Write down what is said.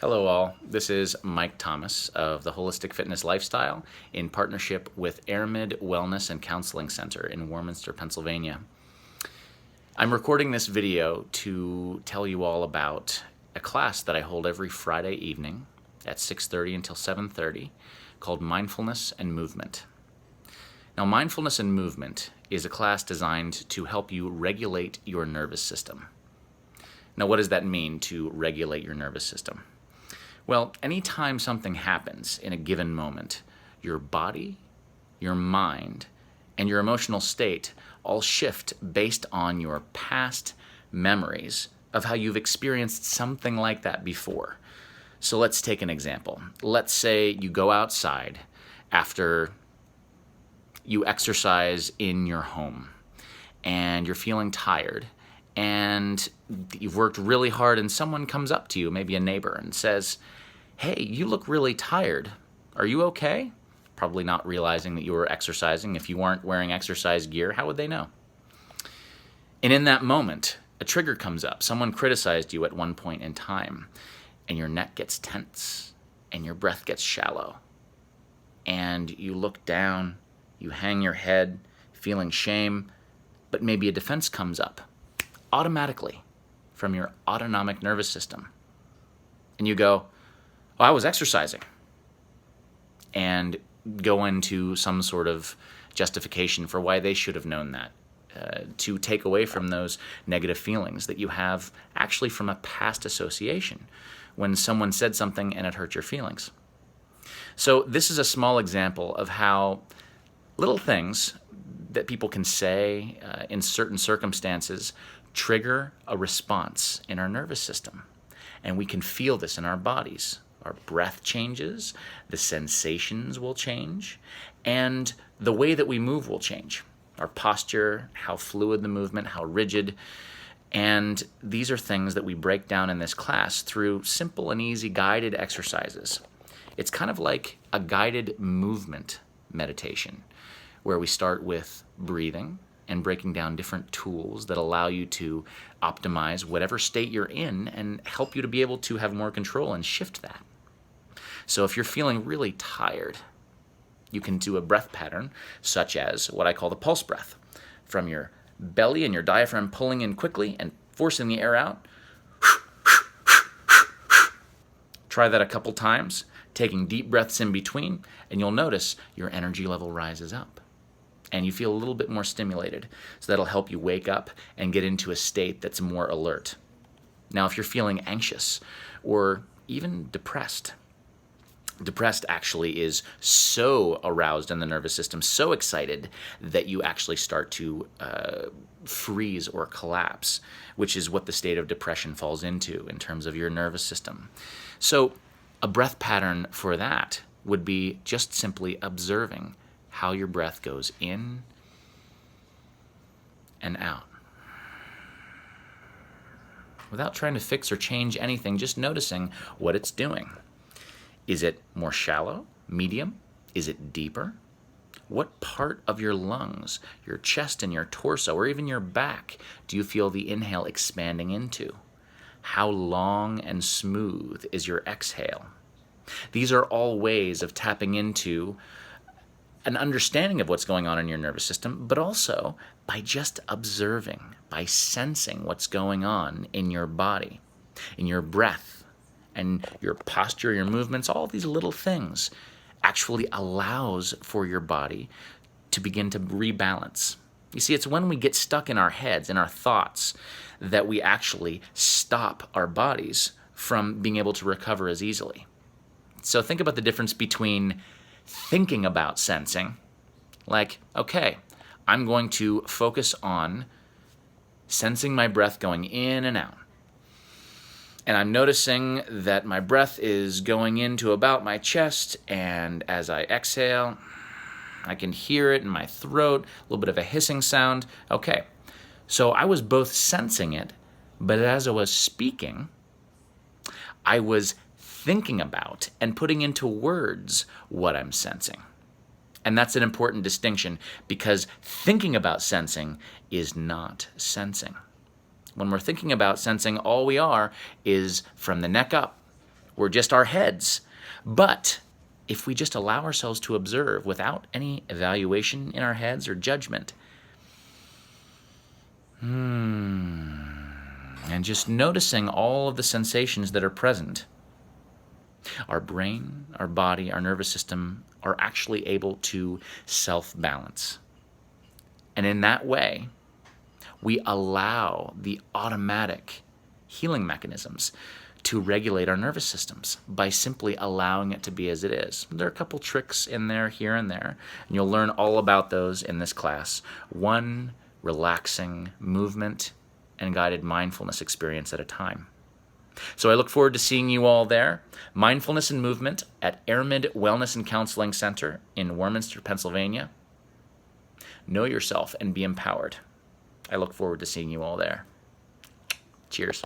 Hello all, this is Mike Thomas of the Holistic Fitness Lifestyle in partnership with Airmid Wellness and Counseling Center in Warminster, Pennsylvania. I'm recording this video to tell you all about a class that I hold every Friday evening at 6:30 until 7:30 called Mindfulness and Movement. Now, Mindfulness and Movement is a class designed to help you regulate your nervous system. Now, what does that mean, to regulate your nervous system? Well, anytime something happens in a given moment, your body, your mind, and your emotional state all shift based on your past memories of how you've experienced something like that before. So let's take an example. Let's say you go outside after you exercise in your home and you're feeling tired and you've worked really hard and someone comes up to you, maybe a neighbor, and says, "Hey, you look really tired. Are you okay?" Probably not realizing that you were exercising. If you weren't wearing exercise gear, how would they know? And in that moment, a trigger comes up. Someone criticized you at one point in time, and your neck gets tense, and your breath gets shallow. And you look down, you hang your head, feeling shame, but maybe a defense comes up automatically from your autonomic nervous system. And you go, "Oh, I was exercising," and go into some sort of justification for why they should have known that, to take away from those negative feelings that you have actually from a past association when someone said something and it hurt your feelings. So this is a small example of how little things that people can say in certain circumstances trigger a response in our nervous system. And we can feel this in our bodies. Our breath changes, the sensations will change, and the way that we move will change. Our posture, how fluid the movement, how rigid. And these are things that we break down in this class through simple and easy guided exercises. It's kind of like a guided movement meditation, where we start with breathing and breaking down different tools that allow you to optimize whatever state you're in and help you to be able to have more control and shift that. So if you're feeling really tired, you can do a breath pattern such as what I call the pulse breath, from your belly and your diaphragm pulling in quickly and forcing the air out. Try that a couple times, taking deep breaths in between, and you'll notice your energy level rises up and you feel a little bit more stimulated. So that'll help you wake up and get into a state that's more alert. Now, if you're feeling anxious or even depressed actually is so aroused in the nervous system, so excited that you actually start to freeze or collapse, which is what the state of depression falls into in terms of your nervous system. So a breath pattern for that would be just simply observing how your breath goes in and out. Without trying to fix or change anything, just noticing what it's doing. Is it more shallow, medium? Is it deeper? What part of your lungs, your chest and your torso, or even your back do you feel the inhale expanding into? How long and smooth is your exhale? These are all ways of tapping into an understanding of what's going on in your nervous system, but also by just observing, by sensing what's going on in your body, in your breath, and your posture, your movements. All these little things actually allows for your body to begin to rebalance. You see, it's when we get stuck in our heads, in our thoughts, that we actually stop our bodies from being able to recover as easily. So think about the difference between thinking about sensing, like, okay, I'm going to focus on sensing my breath going in and out. And I'm noticing that my breath is going into about my chest, and as I exhale, I can hear it in my throat, a little bit of a hissing sound. Okay, so I was both sensing it, but as I was speaking, I was thinking about and putting into words what I'm sensing. And that's an important distinction, because thinking about sensing is not sensing. When we're thinking about sensing, all we are is from the neck up. We're just our heads. But if we just allow ourselves to observe without any evaluation in our heads or judgment, and just noticing all of the sensations that are present, our brain, our body, our nervous system are actually able to self-balance. And in that way, we allow the automatic healing mechanisms to regulate our nervous systems by simply allowing it to be as it is. There are a couple tricks in there, here and there, and you'll learn all about those in this class. One relaxing movement and guided mindfulness experience at a time. So I look forward to seeing you all there. Mindfulness and Movement at Airmid Wellness and Counseling Center in Warminster, Pennsylvania. Know yourself and be empowered. I look forward to seeing you all there. Cheers.